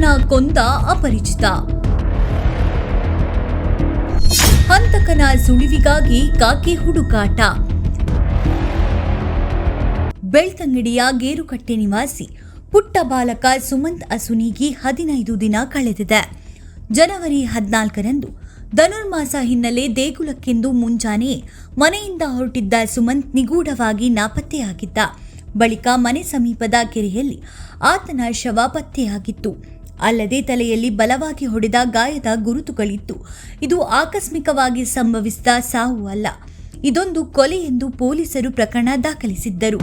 ಹಂತಕನ ಕೊಂದ ಅಪರಿಚಿತ. ಹಂತಕನ ಸುಳಿವಿಗಾಗಿ ಕಾಕಿ ಹುಡುಕಾಟ. ಬೆಳ್ತಂಗಡಿಯ ಗೇರುಕಟ್ಟೆ ನಿವಾಸಿ ಪುಟ್ಟ ಬಾಲಕ ಸುಮಂತ್ ಅಸುನೀಗಿ 15 ದಿನ ಕಳೆದಿದೆ. ಜನವರಿ 14ರಂದು ಧನುರ್ಮಾಸ ಹಿನ್ನೆಲೆ ದೇಗುಲಕ್ಕೆಂದು ಮುಂಜಾನೆಯೇ ಮನೆಯಿಂದ ಹೊರಟಿದ್ದ ಸುಮಂತ್ ನಿಗೂಢವಾಗಿ ನಾಪತ್ತೆಯಾಗಿದ್ದ. ಬಳಿಕ ಮನೆ ಸಮೀಪದ ಕೆರೆಯಲ್ಲಿ ಆತನ ಶವ ಪತ್ತೆಯಾಗಿತ್ತು. ಅಲ್ಲದೆ ತಲೆಯಲ್ಲಿ ಬಲವಾಗಿ ಹೊಡೆದ ಗಾಯದ ಗುರುತುಗಳಿತ್ತು. ಇದು ಆಕಸ್ಮಿಕವಾಗಿ ಸಂಭವಿಸಿದ ಸಾವು ಅಲ್ಲ, ಇದೊಂದು ಕೊಲೆ ಎಂದು ಪೊಲೀಸರು ಪ್ರಕರಣ ದಾಖಲಿಸಿದ್ದರು.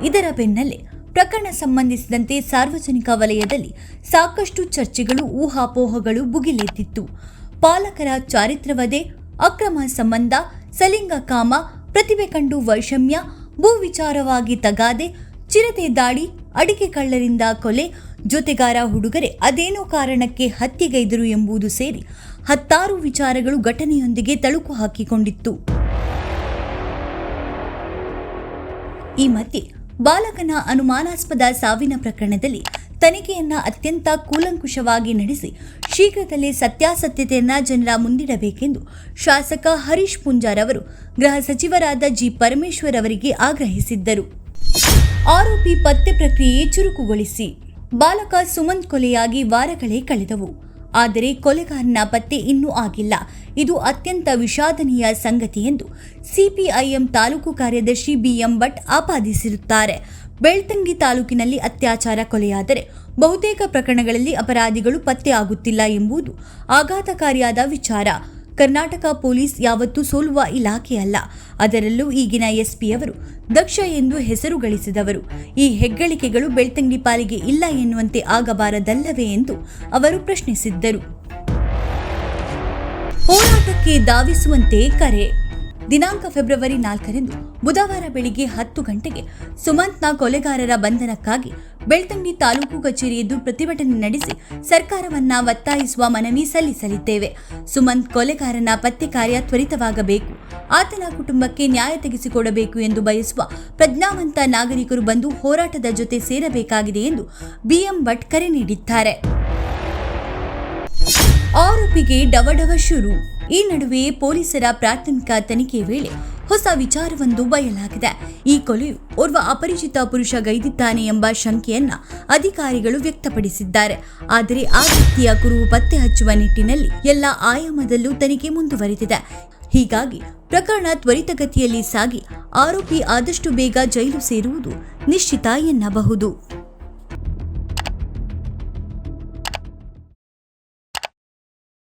ಇದರ ಬೆನ್ನಲ್ಲೇ ಪ್ರಕರಣ ಸಂಬಂಧಿಸಿದಂತೆ ಸಾರ್ವಜನಿಕ ವಲಯದಲ್ಲಿ ಸಾಕಷ್ಟು ಚರ್ಚೆಗಳು, ಊಹಾಪೋಹಗಳು ಭುಗಿಲೆದ್ದಿತ್ತು. ಪಾಲಕರ ಚಾರಿತ್ರವಧೆ, ಅಕ್ರಮ ಸಂಬಂಧ, ಸಲಿಂಗ ಕಾಮ, ಪ್ರತಿಭೆ ಕಂಡು ವೈಷಮ್ಯ, ಭೂ ವಿಚಾರವಾಗಿ ತಗಾದೆ, ಚಿರತೆ ದಾಳಿ, ಅಡಿಕೆ ಕಳ್ಳರಿಂದ ಕೊಲೆ, ಜೊತೆಗಾರ ಹುಡುಗರೆ ಅದೇನೋ ಕಾರಣಕ್ಕೆ ಹತ್ಯೆಗೈದರು ಎಂಬುದು ಸೇರಿ 10 ವಿಚಾರಗಳು ಘಟನೆಯೊಂದಿಗೆ ತಳುಕು ಹಾಕಿಕೊಂಡಿತ್ತು. ಈ ಮಧ್ಯೆ ಬಾಲಕನ ಅನುಮಾನಾಸ್ಪದ ಸಾವಿನ ಪ್ರಕರಣದಲ್ಲಿ ತನಿಖೆಯನ್ನ ಅತ್ಯಂತ ಕೂಲಂಕುಷವಾಗಿ ನಡೆಸಿ ಶೀಘ್ರದಲ್ಲೇ ಸತ್ಯಾಸತ್ಯತೆಯನ್ನ ಜನರ ಮುಂದಿಡಬೇಕೆಂದು ಶಾಸಕ ಹರೀಶ್ ಪೂಂಜಾರ್ ಅವರು ಗೃಹ ಸಚಿವರಾದ ಜಿ ಪರಮೇಶ್ವರ್ ಅವರಿಗೆ ಆಗ್ರಹಿಸಿದ್ದರು. ಆರೋಪಿ ಪತ್ತೆ ಪ್ರಕ್ರಿಯೆ ಚುರುಕುಗೊಳಿಸಿ. ಬಾಲಕ ಸುಮಂತ್ ಕೊಲೆಯಾಗಿ ವಾರಗಳೇ ಕಳೆದವು. ಆದರೆ ಕೊಲೆಗಾರನ ಪತ್ತೆ ಇನ್ನೂ ಆಗಿಲ್ಲ. ಇದು ಅತ್ಯಂತ ವಿಷಾದನೀಯ ಸಂಗತಿ ಎಂದು ಸಿಪಿಐಎಂ ತಾಲೂಕು ಕಾರ್ಯದರ್ಶಿ ಬಿಎಂ ಭಟ್ ಆಪಾದಿಸಿರುತ್ತಾರೆ. ಬೆಳ್ತಂಗಡಿ ತಾಲೂಕಿನಲ್ಲಿ ಅತ್ಯಾಚಾರ ಕೊಲೆಯಾದರೆ ಬಹುತೇಕ ಪ್ರಕರಣಗಳಲ್ಲಿ ಅಪರಾಧಿಗಳು ಪತ್ತೆ ಆಗುತ್ತಿಲ್ಲ ಎಂಬುದು ಆಘಾತಕಾರಿಯಾದ ವಿಚಾರ. ಕರ್ನಾಟಕ ಪೊಲೀಸ್ ಯಾವತ್ತೂ ಸೋಲುವ ಇಲಾಖೆಯಲ್ಲ. ಅದರಲ್ಲೂ ಈಗಿನ ಎಸ್ಪಿ ಅವರು ದಕ್ಷ ಎಂದು ಹೆಸರು ಗಳಿಸಿದವರು. ಈ ಹೆಗ್ಗಳಿಕೆಗಳು ಬೆಳ್ತಂಗಡಿ ಪಾಲಿಗೆ ಇಲ್ಲ ಎನ್ನುವಂತೆ ಆಗಬಾರದಲ್ಲವೇ ಎಂದು ಅವರು ಪ್ರಶ್ನಿಸಿದ್ದರು. ಹೋರಾಟಕ್ಕೆ ಧಾವಿಸುವಂತೆ ಕರೆ. ದಿನಾಂಕ ಫೆಬ್ರವರಿ 4ರಂದು ಬುಧವಾರ ಬೆಳಿಗ್ಗೆ 10 ಗಂಟೆಗೆ ಸುಮಂತ್ನ ಕೊಲೆಗಾರರ ಬಂಧನಕ್ಕಾಗಿ ಬೆಳ್ತಂಗಡಿ ತಾಲೂಕು ಕಚೇರಿ ಎದ್ದು ಪ್ರತಿಭಟನೆ ನಡೆಸಿ ಸರ್ಕಾರವನ್ನ ಒತ್ತಾಯಿಸುವ ಮನವಿ ಸಲ್ಲಿಸಲಿದ್ದೇವೆ. ಸುಮಂತ್ ಕೊಲೆಗಾರನ ಪತ್ತೆ ಕಾರ್ಯ ತ್ವರಿತವಾಗಬೇಕು, ಆತನ ಕುಟುಂಬಕ್ಕೆ ನ್ಯಾಯ ತೆಗೆಸಿಕೊಡಬೇಕು ಎಂದು ಬಯಸುವ ಪ್ರಜ್ಞಾವಂತ ನಾಗರಿಕರು ಬಂದು ಹೋರಾಟದ ಜೊತೆ ಸೇರಬೇಕಾಗಿದೆ ಎಂದು ಬಿಎಂ ಭಟ್ ಕರೆ ನೀಡಿದ್ದಾರೆ. ಆರೋಪಿಗೆ ಡವಡವ ಶುರು. ಈ ನಡುವೆ ಪೊಲೀಸರ ಪ್ರಾಥಮಿಕ ತನಿಖೆ ವೇಳೆ ಹೊಸ ವಿಚಾರವೊಂದು ಬಯಲಾಗಿದೆ. ಈ ಕೊಲೆಯು ಓರ್ವ ಅಪರಿಚಿತ ಪುರುಷ ಗೈದಿದ್ದಾನೆ ಎಂಬ ಶಂಕೆಯನ್ನ ಅಧಿಕಾರಿಗಳು ವ್ಯಕ್ತಪಡಿಸಿದ್ದಾರೆ. ಆದರೆ ಆ ವ್ಯಕ್ತಿಯ ಕುರುಹು ಪತ್ತೆ ಹಚ್ಚುವ ನಿಟ್ಟಿನಲ್ಲಿ ಎಲ್ಲ ಆಯಾಮದಲ್ಲೂ ತನಿಖೆ ಮುಂದುವರೆದಿದೆ. ಹೀಗಾಗಿ ಪ್ರಕರಣ ತ್ವರಿತಗತಿಯಲ್ಲಿ ಸಾಗಿ ಆರೋಪಿ ಆದಷ್ಟು ಬೇಗ ಜೈಲು ಸೇರುವುದು ನಿಶ್ಚಿತ ಎನ್ನಬಹುದು.